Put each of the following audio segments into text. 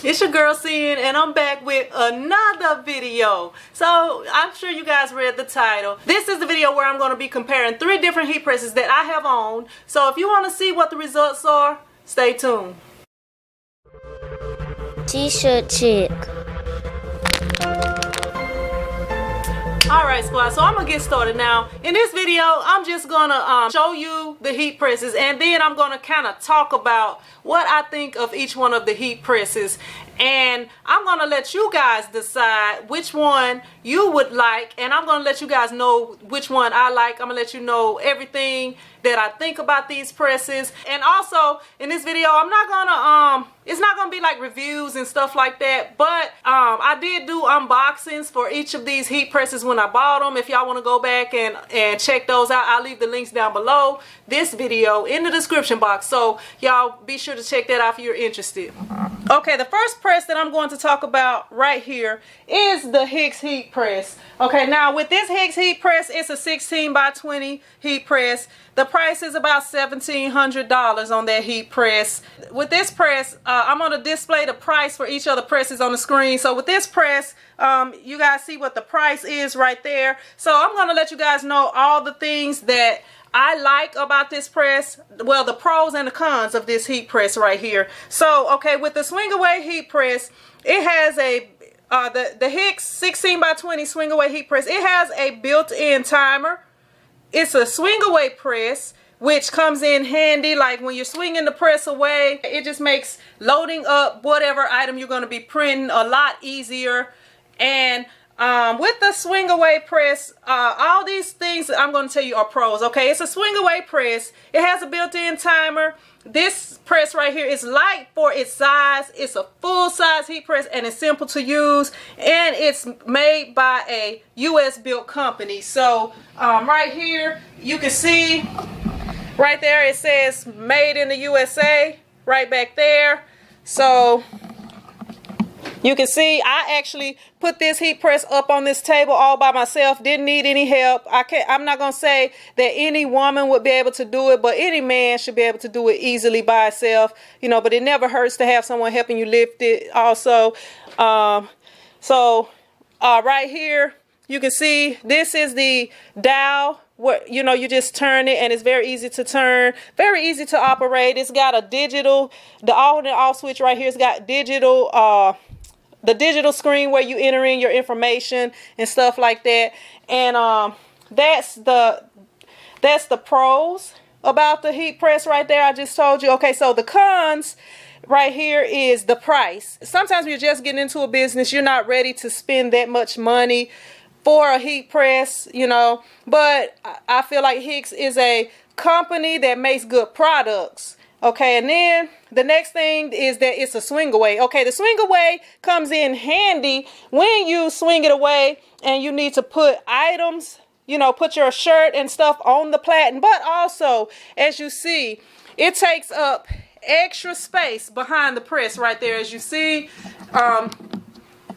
It's your girl Sin, and I'm back with another video. So I'm sure you guys read the title. This is the video where I'm going to be comparing 3 different heat presses that I have owned. So if you want to see what the results are, stay tuned. T-shirt chick. Alright squad, so I'm going to get started now. In this video, I'm just going to show you the heat presses, and then I'm going to kind of talk about what I think of each one of the heat presses. And I'm going to let you guys decide which one you would like, and I'm going to let you guys know which one I like. I'm going to let you know everything that I think about these presses. And also, in this video, I'm not going to, it's not going to be like reviews and stuff like that, but I did do unboxings for each of these heat presses when I bought them. If y'all want to go back and check those out, I'll leave the links down below this video in the description box. So y'all be sure to check that out if you're interested. Okay, the first press that I'm going to talk about right here is the Hicks heat press. Okay, now with this Hicks heat press, it's a 16 by 20 heat press. The price is about $1,700 on that heat press. With this press, I'm going to display the price for each of the presses on the screen. So with this press, you guys see what the price is right there. So I'm going to let you guys know all the things that I like about this press, well, the pros and the cons of this heat press right here. So, okay, with the swing away heat press, it has a, the Hicks 16 by 20 swing away heat press, it has a built-in timer. It's a swing away press, which comes in handy, like when you're swinging the press away, it just makes loading up whatever item you're going to be printing a lot easier. And with the swing away press, all these things that I'm going to tell you are pros. Okay, it's a swing away press. It has a built-in timer. This press right here is light for its size. It's a full-size heat press, and it's simple to use, and it's made by a US built company. So right here you can see right there it says made in the USA right back there. So you can see I actually put this heat press up on this table all by myself. Didn't need any help. I'm not going to say that any woman would be able to do it, but any man should be able to do it easily by itself. You know, but it never hurts to have someone helping you lift it also. Right here, you can see this is the dial. What, you know, you just turn it and it's very easy to turn, very easy to operate. It's got a digital, the on and off switch right here. It's got digital, the digital screen where you enter in your information and stuff like that. And that's the pros about the heat press right there. I just told you. Okay, so the cons right here is the price. Sometimes you're just getting into a business, you're not ready to spend that much money for a heat press, you know, but I feel like Hicks is a company that makes good products. Okay, and then the next thing is that it's a swing away. Okay, the swing away comes in handy when you swing it away and you need to put items, you know, put your shirt and stuff on the platen. But also, as you see, it takes up extra space behind the press right there. As you see,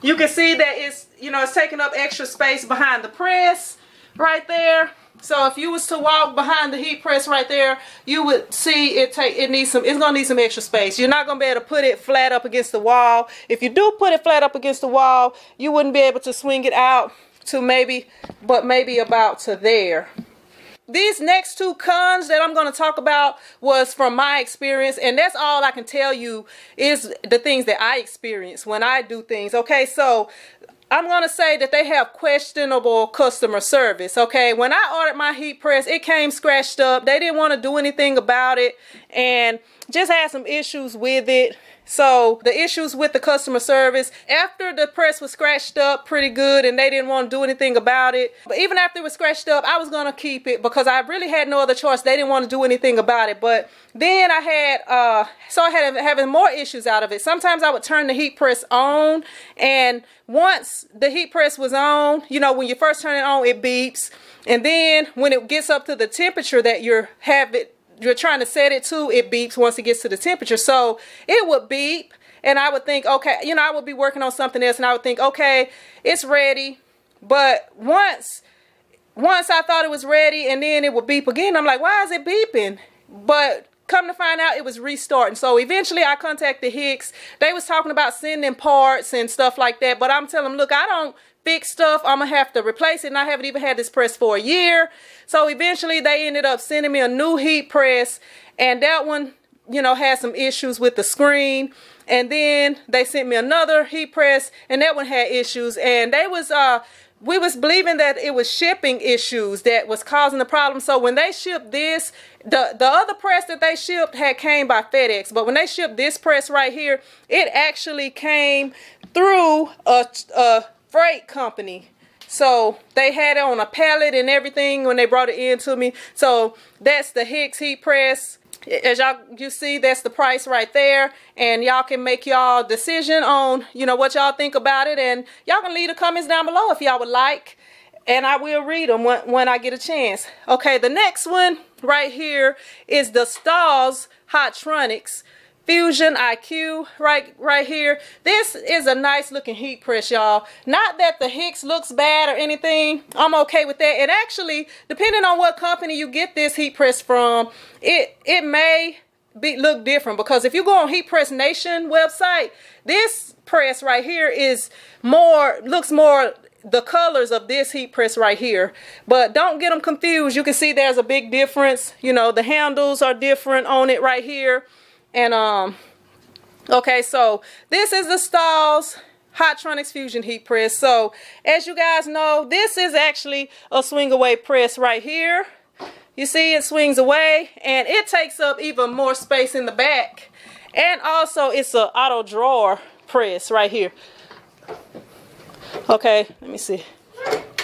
you can see that it's, you know, it's taking up extra space behind the press right there. So if you was to walk behind the heat press right there, you would see it's gonna need some extra space. You're not gonna be able to put it flat up against the wall. If you do put it flat up against the wall, you wouldn't be able to swing it out to maybe about to there. These next 2 cons that I'm going to talk about was from my experience, and that's all I can tell you is the things that I experience when I do things. Okay, so I'm going to say that they have questionable customer service. Okay, when I ordered my heat press, it came scratched up. They didn't want to do anything about it and just had some issues with it. So the issues with the customer service, after the press was scratched up pretty good and they didn't want to do anything about it, but even after it was scratched up, I was going to keep it because I really had no other choice. They didn't want to do anything about it. But then I had having more issues out of it. Sometimes I would turn the heat press on, and once the heat press was on, you know, when you first turn it on, it beeps, and then when it gets up to the temperature that you're trying to set it to, it beeps once it gets to the temperature. So it would beep, and I would think, okay, you know, I would be working on something else, and I would think, okay, it's ready. But once I thought it was ready, and then it would beep again, I'm like, why is it beeping? But come to find out, it was restarting. So eventually I contacted Hicks. They was talking about sending parts and stuff like that, but I'm telling them, look, I don't fix stuff. I'm gonna have to replace it, and I haven't even had this press for a year. So eventually they ended up sending me a new heat press, and that one, you know, had some issues with the screen. And then they sent me another heat press, and that one had issues. And they was we was believing that it was shipping issues that was causing the problem. So when they shipped this, the other press that they shipped had came by FedEx, but when they shipped this press right here, it actually came through a freight company. So they had it on a pallet and everything when they brought it in to me. So that's the Hicks heat press. As you see, that's the price right there, and y'all can make y'all decision on, you know, what y'all think about it, and y'all can leave the comments down below if y'all would like, and I will read them when I get a chance. Okay, the next one right here is the Stahls Hotronix Fusion IQ right here. This is a nice looking heat press, y'all. Not that the Hicks looks bad or anything. I'm okay with that. And actually, depending on what company you get this heat press from, it may look different, because if you go on Heat Press Nation website, this press right here looks more the colors of this heat press right here. But don't get them confused. You can see there's a big difference. You know, the handles are different on it right here. And okay, so this is the Stahls Hotronix Fusion heat press. So as you guys know, this is actually a swing away press right here. You see, it swings away, and it takes up even more space in the back. And also it's an auto drawer press right here. Okay, let me see.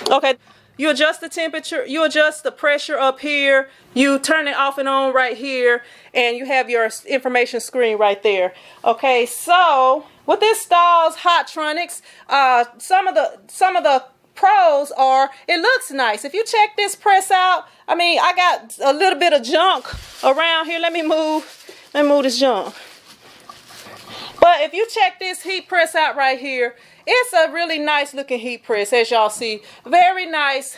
Okay, you adjust the temperature, you adjust the pressure up here, you turn it off and on right here, and you have your information screen right there. Okay, so with this Stahls Hotronix, some of the pros are, it looks nice. If you check this press out, I mean, I got a little bit of junk around here. Let me move this junk. But if you check this heat press out right here, it's a really nice looking heat press, as y'all see. Very nice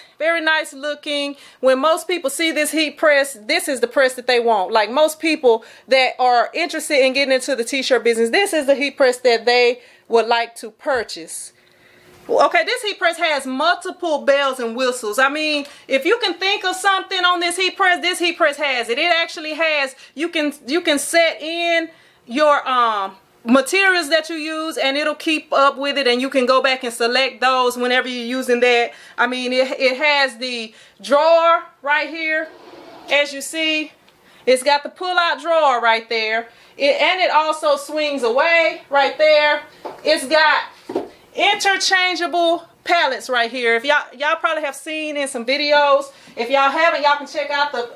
looking. When most people see this heat press, this is the press that they want. Like most people that are interested in getting into the t-shirt business, this is the heat press that they would like to purchase. Okay, this heat press has multiple bells and whistles. I mean, if you can think of something on this heat press has it. It actually has, you can set in your materials that you use, and it'll keep up with it, and you can go back and select those whenever you're using that. I mean, it has the drawer right here. As you see, it's got the pull-out drawer right there. And it also swings away right there. It's got interchangeable pallets right here. If y'all probably have seen in some videos. If y'all haven't, y'all can check out the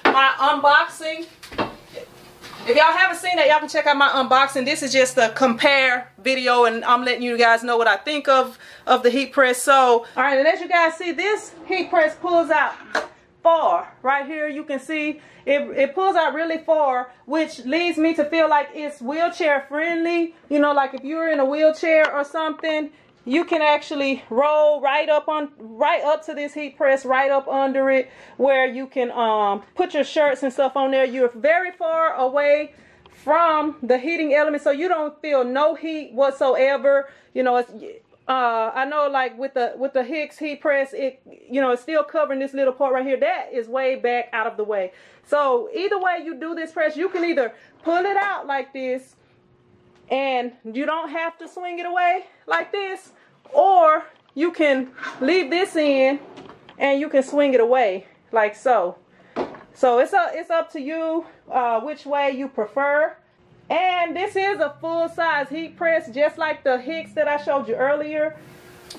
my unboxing. If y'all haven't seen that, y'all can check out my unboxing. This is just a compare video, and I'm letting you guys know what I think of the heat press. So, all right, and as you guys see, this heat press pulls out far. Right here, you can see it pulls out really far, which leads me to feel like it's wheelchair friendly. You know, like if you're in a wheelchair or something, you can actually roll right up to this heat press, right up under it, where you can put your shirts and stuff on there. You're very far away from the heating element, so you don't feel no heat whatsoever. You know, it's I know, like with the Hicks heat press, it's still covering this little part right here. That is way back out of the way. So either way you do this press, you can either pull it out like this, and you don't have to swing it away like this, or you can leave this in and you can swing it away like so. So it's up to you which way you prefer. And this is a full-size heat press, just like the Hicks that I showed you earlier.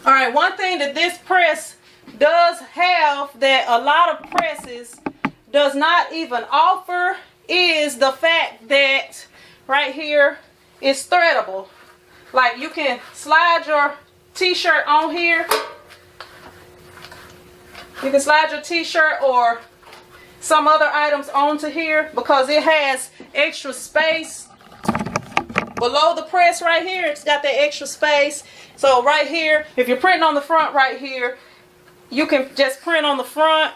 All right, one thing that this press does have that a lot of presses does not even offer is the fact that right here it's threadable. Like you can slide your t-shirt on here. You can slide your t-shirt or some other items onto here because it has extra space below the press right here. It's got that extra space. So right here, if you're printing on the front right here, you can just print on the front.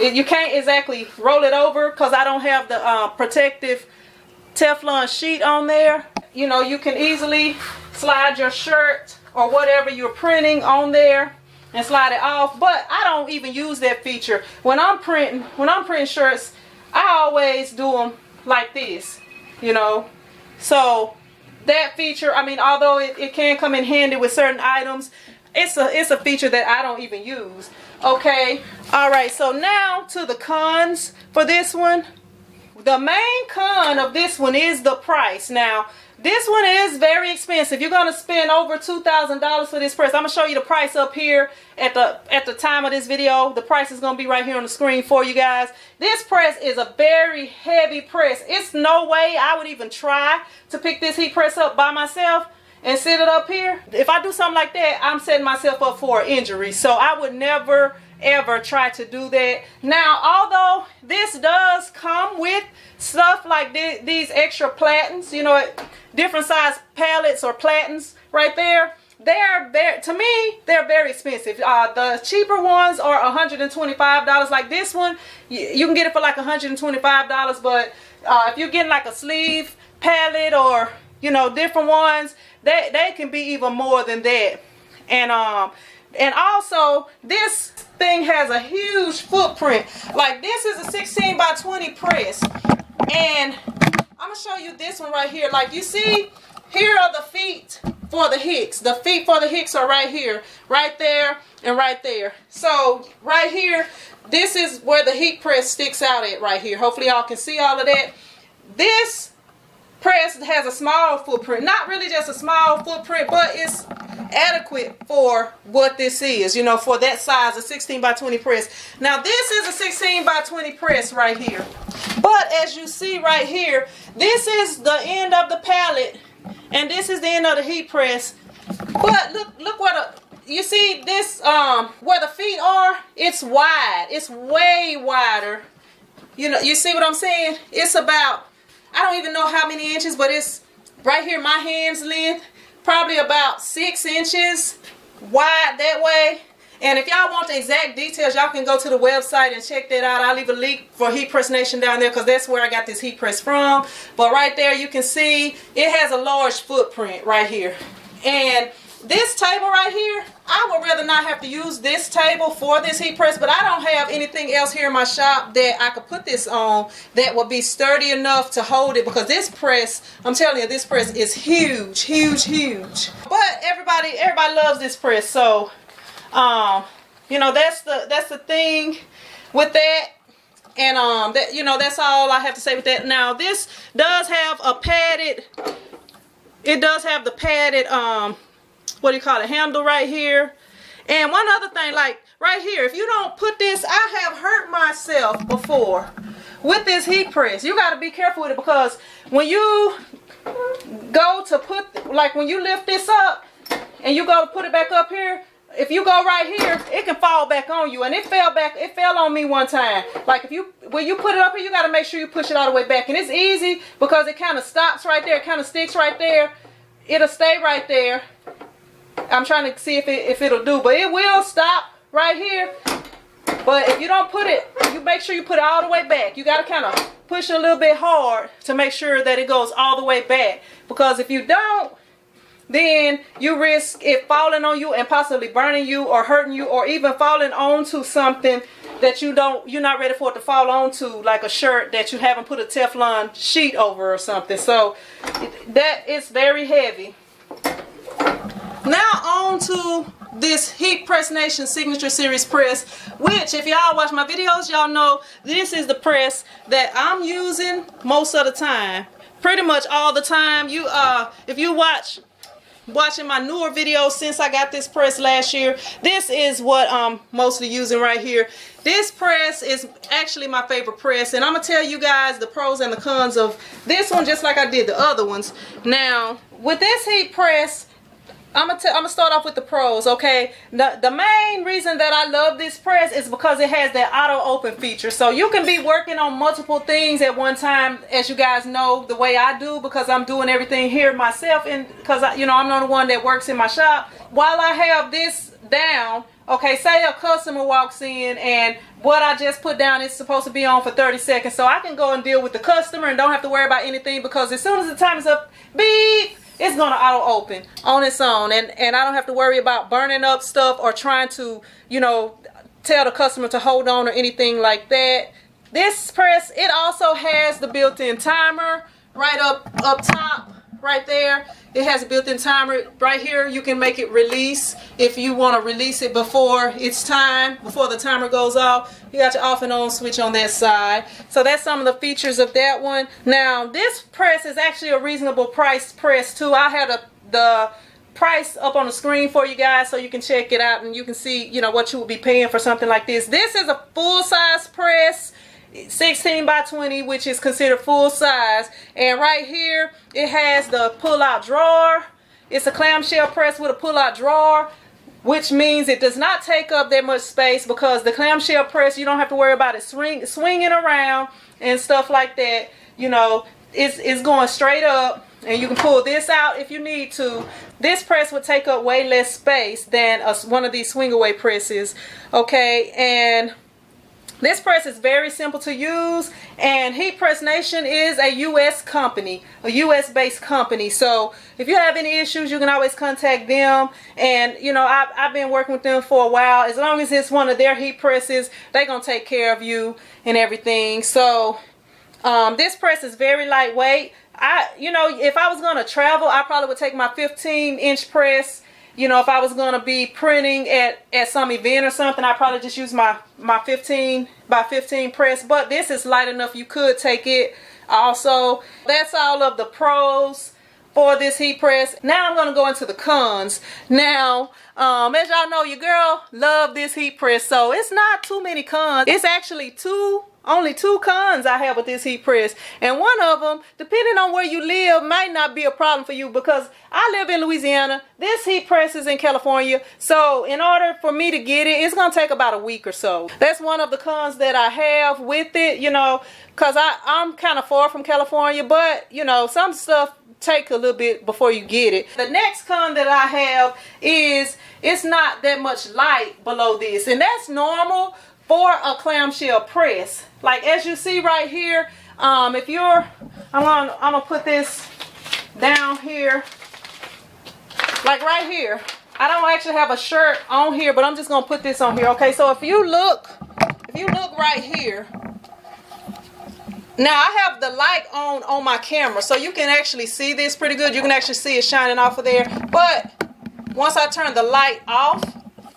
You can't exactly roll it over because I don't have the protective Teflon sheet on there. You know, you can easily slide your shirt or whatever you're printing on there and slide it off, but I don't even use that feature. When I'm printing shirts, I always do them like this, you know. So that feature, I mean, although it can come in handy with certain items, it's a feature that I don't even use. Okay, all right, so now to the cons for this one. The main con of this one is the price. Now, this one is very expensive. You're going to spend over $2,000 for this press. I'm going to show you the price up here at the time of this video. The price is going to be right here on the screen for you guys. This press is a very heavy press. It's no way I would even try to pick this heat press up by myself and set it up here. If I do something like that, I'm setting myself up for an injury. So I would never ever try to do that. Now, although this does come with stuff like these extra platens, you know, different size pallets or platens right there, to me, they're very expensive. The cheaper ones are $125. Like this one, you can get it for like $125, but if you're getting like a sleeve pallet or, you know, different ones, they can be even more than that. And also, this thing has a huge footprint. Like, this is a 16 by 20 press. And I'm going to show you this one right here. Like, you see, here are the feet for the hicks. The feet for the hicks are right here, right there, and right there. So, right here, this is where the heat press sticks out at right here. Hopefully, y'all can see all of that. This press has a small footprint. Not really just a small footprint, but it's adequate for what this is, you know, for that size, a 16 by 20 press. Now, this is a 16 by 20 press right here. But as you see right here, this is the end of the pallet, and this is the end of the heat press. But look what you see this, where the feet are, it's wide. It's way wider. You know, you see what I'm saying? It's about, I don't even know how many inches, but it's right here, my hand's length, probably about 6 inches wide that way. And if y'all want the exact details, y'all can go to the website and check that out. I'll leave a link for Heat Press Nation down there because that's where I got this heat press from. But right there you can see it has a large footprint right here. And this table right here, I would rather not have to use this table for this heat press, but I don't have anything else here in my shop that I could put this on that would be sturdy enough to hold it, because this press, I'm telling you, this press is huge, huge, huge. But everybody loves this press, so you know, that's the thing with that. And that, you know, that's all I have to say with that. Now, this does have a padded, it does have the padded what do you call it, handle right here. And one other thing, like right here, if you don't put this, I have hurt myself before with this heat press. You got to be careful with it, because when you go to put, like when you lift this up and you go to put it back up here, if you go right here, it can fall back on you. And it fell on me one time. Like when you put it up here, you got to make sure you push it all the way back. And it's easy because it kind of stops right there, it kind of sticks right there. It'll stay right there. I'm trying to see if it'll do, but it will stop right here. But if you don't put it, you make sure you put it all the way back. You got to kind of push it a little bit hard to make sure that it goes all the way back. Because if you don't, then you risk it falling on you and possibly burning you or hurting you, or even falling onto something that you're not ready for it to fall onto, like a shirt that you haven't put a Teflon sheet over or something. So that is very heavy. Now on to this Heat Press Nation Signature Series press, which if y'all watch my videos, y'all know this is the press that I'm using most of the time. Pretty much all the time. If you watching my newer videos since I got this press last year, this is what I'm mostly using right here. This press is actually my favorite press, and I'm going to tell you guys the pros and the cons of this one just like I did the other ones. Now, with this heat press, I'm gonna start off with the pros, okay? The main reason that I love this press is because it has that auto open feature. So you can be working on multiple things at one time, as you guys know the way I do, because I'm doing everything here myself, and because you know, I'm not the one that works in my shop. While I have this down, Okay, say a customer walks in and what I just put down is supposed to be on for 30 seconds. So I can go and deal with the customer and don't have to worry about anything, because as soon as the time is up, beep, it's going to auto open on its own. And I don't have to worry about burning up stuff or trying to, you know, tell the customer to hold on or anything like that. This press, it also has the built-in timer right up top. Right there, it has a built-in timer. Right here, you can make it release if you want to release it before it's time, before the timer goes off. You got your off and on switch on that side. So that's some of the features of that one. Now, this press is actually a reasonable price press too. I had the price up on the screen for you guys so you can check it out and you can see, you know, what you would be paying for something like this. This is a full-size press. 16 by 20, which is considered full size. And right here it has the pull-out drawer. It's a clamshell press with a pull-out drawer, which means it does not take up that much space, because the clamshell press, you don't have to worry about it swinging around and stuff like that. You know, it's going straight up, and you can pull this out if you need to. This press would take up way less space than one of these swing away presses. Okay, and this press is very simple to use, and Heat Press Nation is a U.S. company, a U.S. based company. So if you have any issues, you can always contact them. And you know, I've been working with them for a while. As long as it's one of their heat presses, they're gonna take care of you and everything. So this press is very lightweight. You know, if I was gonna travel, I probably would take my 15-inch press. You know, if I was going to be printing at some event or something, I'd probably just use my 15 by 15 press. But this is light enough, you could take it also. That's all of the pros for this heat press. Now I'm going to go into the cons. Now, as y'all know, your girl love this heat press, so it's not too many cons. It's actually only two cons I have with this heat press, and one of them, depending on where you live, might not be a problem for you, because I live in Louisiana. This heat press is in California, so in order for me to get it, it's gonna take about a week or so. That's one of the cons that I have with it, you know, because I'm kind of far from California, but you know, some stuff take a little bit before you get it. The next con that I have is it's not that much light below this, and that's normal for a clamshell press. Like as you see right here, if you're, I'm gonna put this down here, like right here. I don't actually have a shirt on here, but I'm just gonna put this on here. Okay, so if you look right here. Now I have the light on my camera, so you can actually see this pretty good. You can actually see it shining off of there. But once I turn the light off,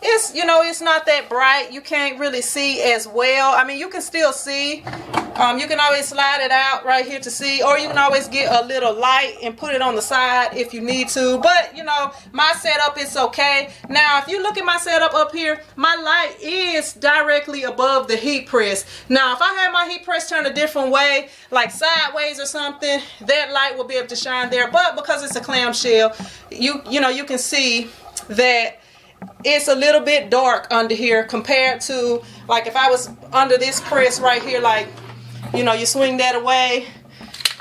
it's, you know, it's not that bright. You can't really see as well. I mean, you can still see. You can always slide it out right here to see, or you can always get a little light and put it on the side if you need to. But you know, my setup is okay. Now if you look at my setup up here, my light is directly above the heat press. Now if I had my heat press turned a different way, like sideways or something, that light will be able to shine there. But because it's a clamshell, you know, you can see that it's a little bit dark under here compared to, like, if I was under this press right here, like, you know, you swing that away,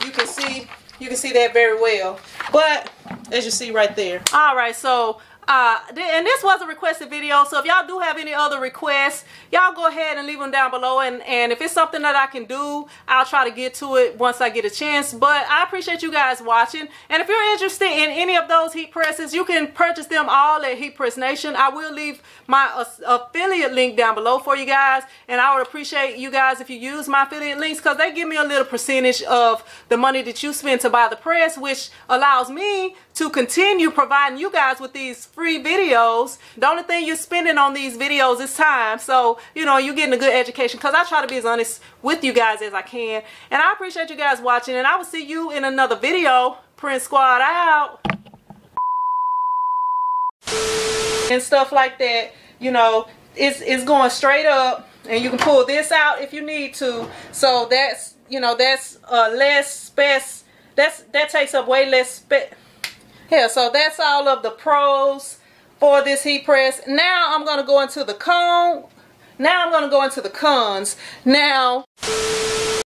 you can see that very well. But as you see right there. All right, so and this was a requested video, so if y'all do have any other requests, y'all go ahead and leave them down below, and if it's something that I can do, I'll try to get to it once I get a chance. But I appreciate you guys watching, and if you're interested in any of those heat presses, you can purchase them all at Heat Press Nation. I will leave my affiliate link down below for you guys, and I would appreciate you guys if you use my affiliate links, because they give me a little percentage of the money that you spend to buy the press, which allows me to continue providing you guys with these free videos. The only thing you're spending on these videos is time, so you know, you're getting a good education, because I try to be as honest with you guys as I can. And I appreciate you guys watching, and I will see you in another video. Print Squad out. And stuff like that, you know, it's going straight up, and you can pull this out if you need to. So that's, you know, that's less space. That takes up way less space. Yeah, so that's all of the pros for this heat press. Now I'm going to go into the cons. Now